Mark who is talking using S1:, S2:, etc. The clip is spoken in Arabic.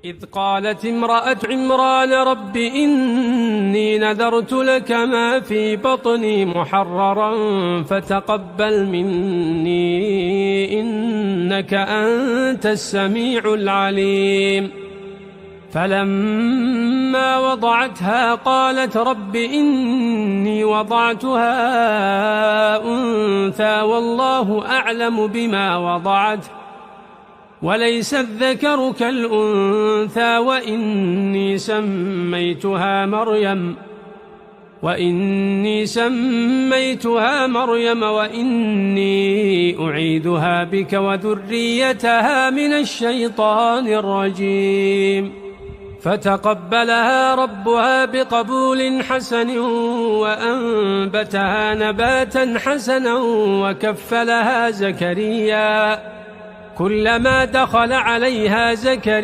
S1: إذ قالت امرأة عمران رب إني نذرت لك ما في بطني محررا فتقبل مني إنك أنت السميع العليم. فلما وضعتها قالت رب إني وضعتها أنثى والله أعلم بما وضعت وليس الذكر كالأنثى وإني سميتها مريم وإني أعيذها بك وذريتها من الشيطان الرجيم. فتقبلها ربها بقبول حسن وأنبتها نباتا حسنا وكفلها زكريا. كلما دخل عليها زكريا